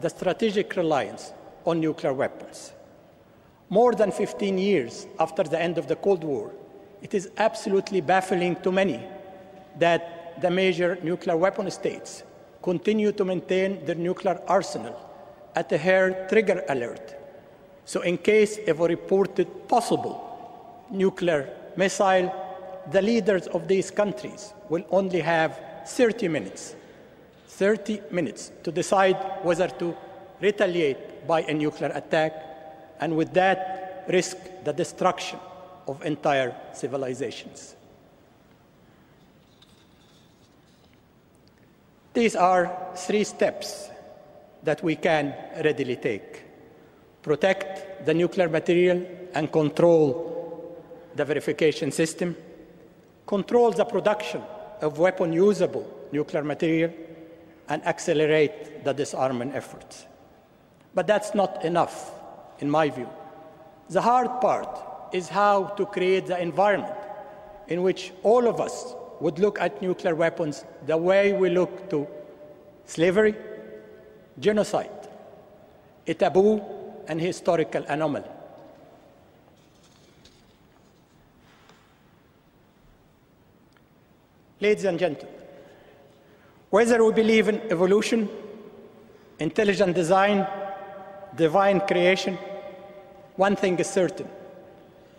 the strategic reliance on nuclear weapons. More than 15 years after the end of the Cold War, it is absolutely baffling to many that the major nuclear weapon states continue to maintain their nuclear arsenal at a hair trigger alert. So in case of a reported possible nuclear missile, the leaders of these countries will only have 30 minutes to decide whether to retaliate by a nuclear attack, and with that risk the destruction of entire civilizations. These are 3 steps that we can readily take: protect the nuclear material and control the verification system, control the production of weapon-usable nuclear material, and accelerate the disarmament efforts. But that's not enough, in my view. The hard part is how to create the environment in which all of us would look at nuclear weapons the way we look to slavery, genocide, a taboo and historical anomaly. Ladies and gentlemen, whether we believe in evolution, intelligent design, divine creation, one thing is certain: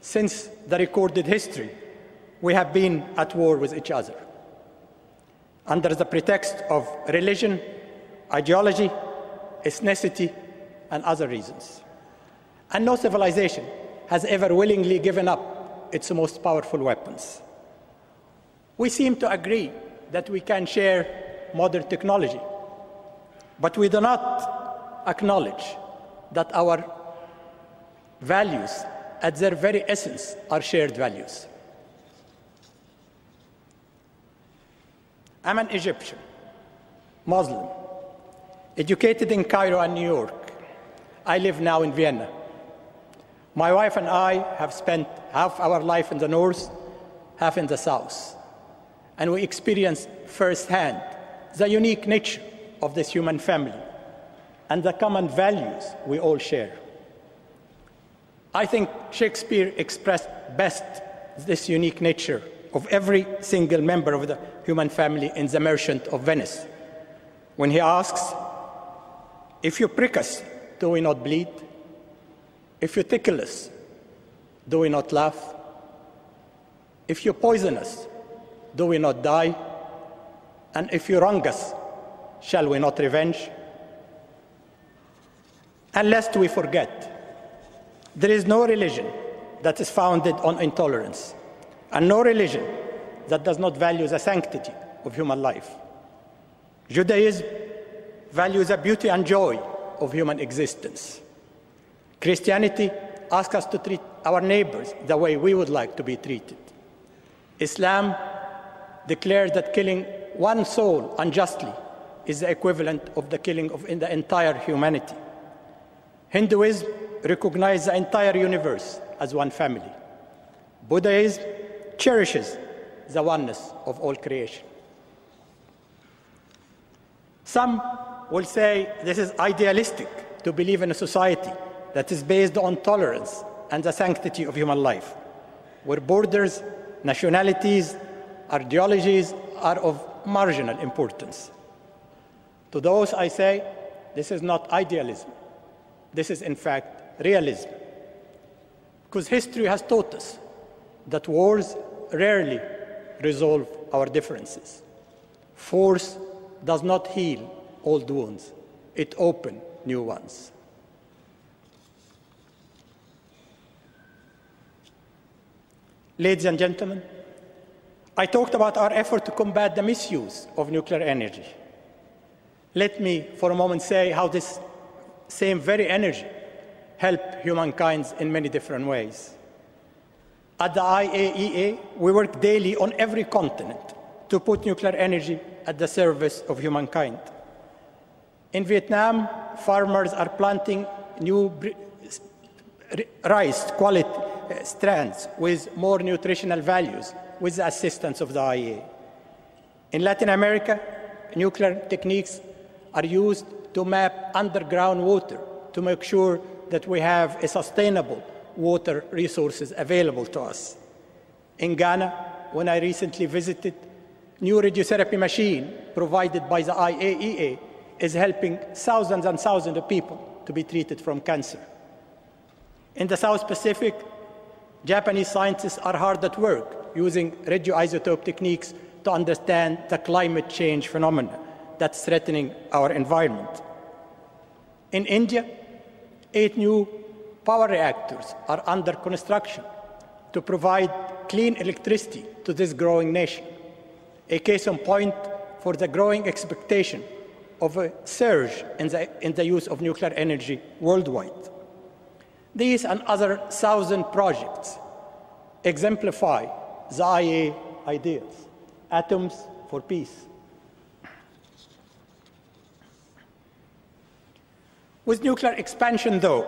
since the recorded history, we have been at war with each other, under the pretext of religion, ideology, ethnicity, and other reasons. And no civilization has ever willingly given up its most powerful weapons. We seem to agree that we can share modern technology, but we do not acknowledge that our values, at their very essence, are shared values. I'm an Egyptian, Muslim, educated in Cairo and New York. I live now in Vienna. My wife and I have spent half our life in the north, half in the south, and we experienced firsthand the unique nature of this human family and the common values we all share. I think Shakespeare expressed best this unique nature of every single member of the human family in The Merchant of Venice, when he asks, "If you prick us, do we not bleed? If you tickle us, do we not laugh? If you poison us, do we not die? And if you wrong us, shall we not revenge?" And lest we forget, there is no religion that is founded on intolerance, and no religion that does not value the sanctity of human life. Judaism values the beauty and joy of human existence. Christianity asks us to treat our neighbors the way we would like to be treated. Islam declares that killing one soul unjustly is the equivalent of the killing of the entire humanity. Hinduism recognizes the entire universe as one family. Buddhism cherishes the oneness of all creation. Some will say this is idealistic to believe in a society that is based on tolerance and the sanctity of human life, where borders, nationalities, ideologies are of marginal importance. To those I say, this is not idealism. This is, in fact, realism. Because history has taught us that wars rarely resolve our differences. Force does not heal old wounds. It opens new ones. Ladies and gentlemen, I talked about our effort to combat the misuse of nuclear energy. Let me, for a moment, say how this same very energy helps humankind in many different ways. At the IAEA, we work daily on every continent to put nuclear energy at the service of humankind. In Vietnam, farmers are planting new rice quality strands with more nutritional values with the assistance of the IAEA. In Latin America, nuclear techniques are used to map underground water to make sure that we have a sustainable water resources available to us. In Ghana, when I recently visited, new radiotherapy machine provided by the IAEA is helping thousands and thousands of people to be treated from cancer. In the South Pacific, Japanese scientists are hard at work using radioisotope techniques to understand the climate change phenomena that's threatening our environment. In India, 8 new power reactors are under construction to provide clean electricity to this growing nation, a case in point for the growing expectation of a surge in the use of nuclear energy worldwide. These and other 1,000 projects exemplify the IAEA ideals, atoms for peace. With nuclear expansion, though,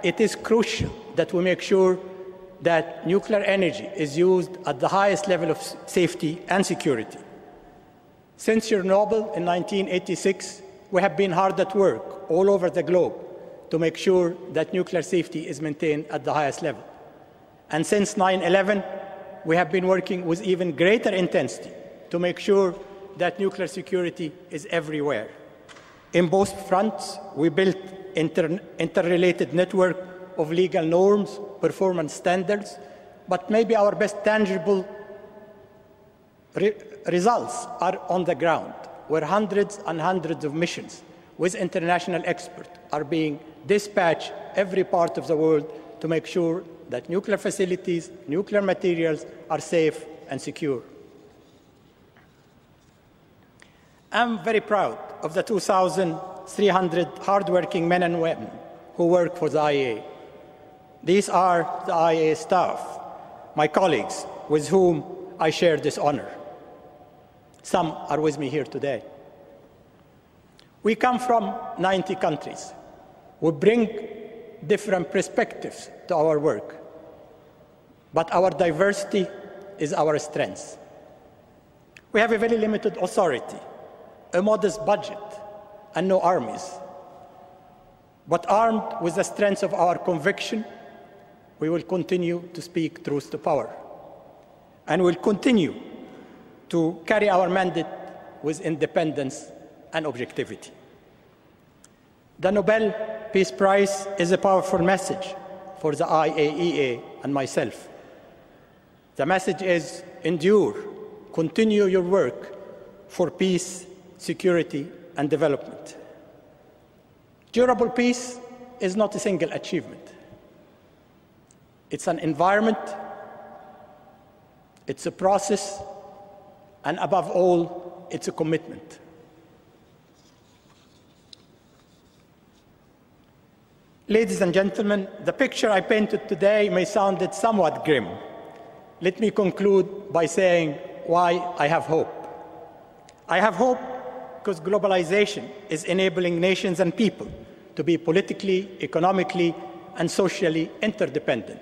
it is crucial that we make sure that nuclear energy is used at the highest level of safety and security. Since Chernobyl in 1986, we have been hard at work all over the globe to make sure that nuclear safety is maintained at the highest level. And since 9/11, we have been working with even greater intensity to make sure that nuclear security is everywhere. In both fronts, we built interrelated network of legal norms, performance standards, but maybe our best tangible results are on the ground, where hundreds and hundreds of missions with international experts are being dispatched every part of the world to make sure that nuclear facilities, nuclear materials are safe and secure. I'm very proud of the 2,300 hardworking men and women who work for the IAEA. These are the IAEA staff, my colleagues, with whom I share this honor. Some are with me here today. We come from 90 countries. We bring different perspectives to our work, but our diversity is our strength. We have a very limited authority, a modest budget, and no armies. But armed with the strength of our conviction, we will continue to speak truth to power, and will continue to carry our mandate with independence and objectivity. The Nobel Peace Prize is a powerful message for the IAEA and myself. The message is endure, continue your work for peace, security, and development. Durable peace is not a single achievement. It's an environment, it's a process, and above all, it's a commitment. Ladies and gentlemen, the picture I painted today may sound somewhat grim. Let me conclude by saying why I have hope. I have hope because globalization is enabling nations and people to be politically, economically, and socially interdependent,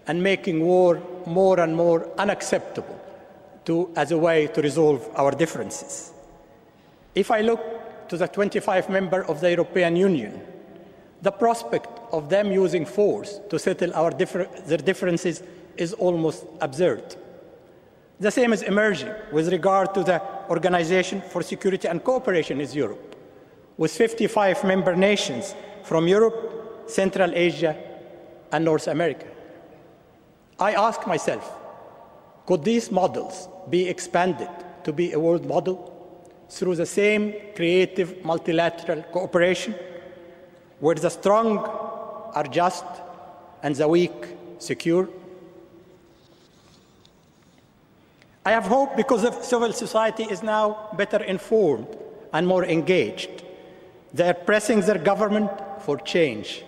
and making war more and more unacceptable as a way to resolve our differences. If I look to the 25 members of the European Union, the prospect of them using force to settle their differences is almost absurd. The same is emerging with regard to the Organization for Security and Cooperation in Europe, with 55 member nations from Europe, Central Asia, and North America. I ask myself, could these models be expanded to be a world model through the same creative multilateral cooperation, where the strong are just and the weak secure? I have hope because civil society is now better informed and more engaged. They are pressing their government for change,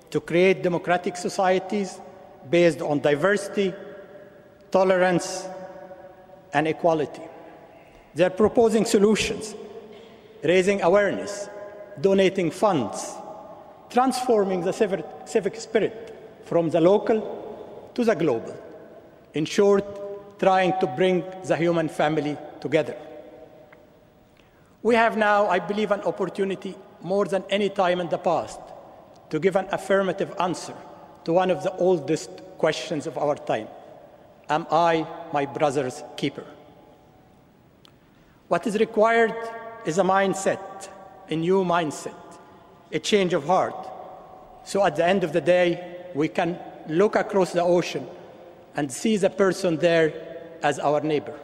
to create democratic societies based on diversity, tolerance, and equality. They are proposing solutions, raising awareness, donating funds, transforming the civic spirit from the local to the global. In short, trying to bring the human family together. We have now, I believe, an opportunity more than any time in the past to give an affirmative answer to one of the oldest questions of our time. Am I my brother's keeper? What is required is a mindset, a new mindset, a change of heart. So at the end of the day, we can look across the ocean and see the person there as our neighbor.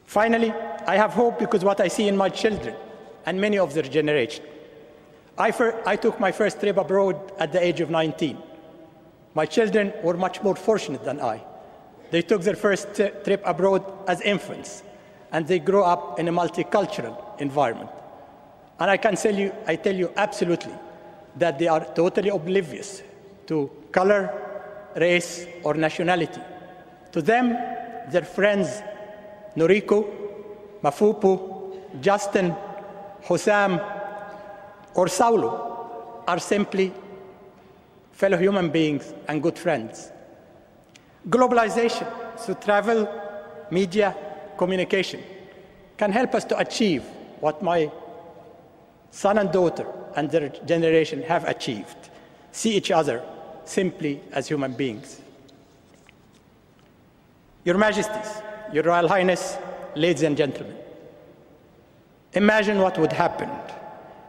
Finally, I have hope because what I see in my children and many of their generation. I took my first trip abroad at the age of 19. My children were much more fortunate than I. They took their first trip abroad as infants, and they grew up in a multicultural environment. And I tell you absolutely that they are totally oblivious to color, race, or nationality. To them, their friends, Noriko, Mafupu, Justin, Hussam, or Saulo are simply fellow human beings and good friends. Globalization through travel, media, communication can help us to achieve what my son and daughter and their generation have achieved. See each other simply as human beings. Your Majesties, Your Royal Highness, ladies and gentlemen, imagine what would happen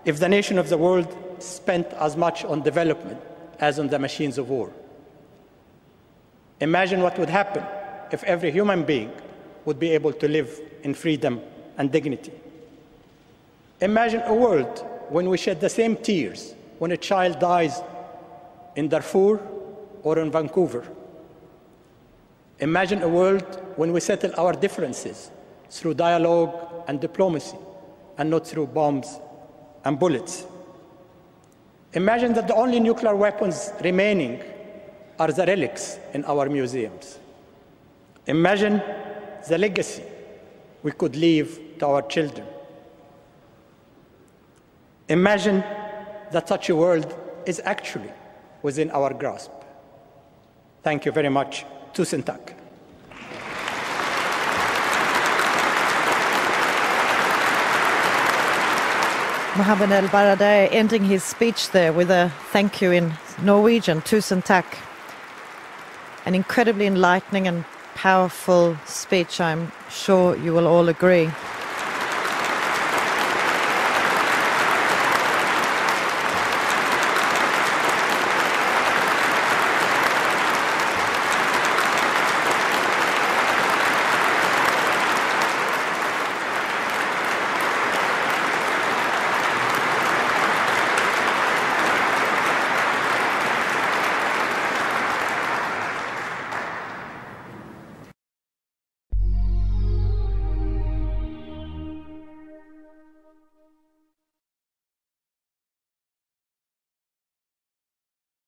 if the nation of the world spent as much on development as on the machines of war. Imagine what would happen if every human being would be able to live in freedom and dignity. Imagine a world when we shed the same tears when a child dies in Darfur or in Vancouver. Imagine a world when we settle our differences through dialogue and diplomacy and not through bombs and bullets. Imagine that the only nuclear weapons remaining are the relics in our museums. Imagine the legacy we could leave to our children. Imagine that such a world is actually within our grasp. Thank you very much. Tusen tack. Mohammed El-Barradei ending his speech there with a thank you in Norwegian, Tusen tack. An incredibly enlightening and powerful speech, I'm sure you will all agree.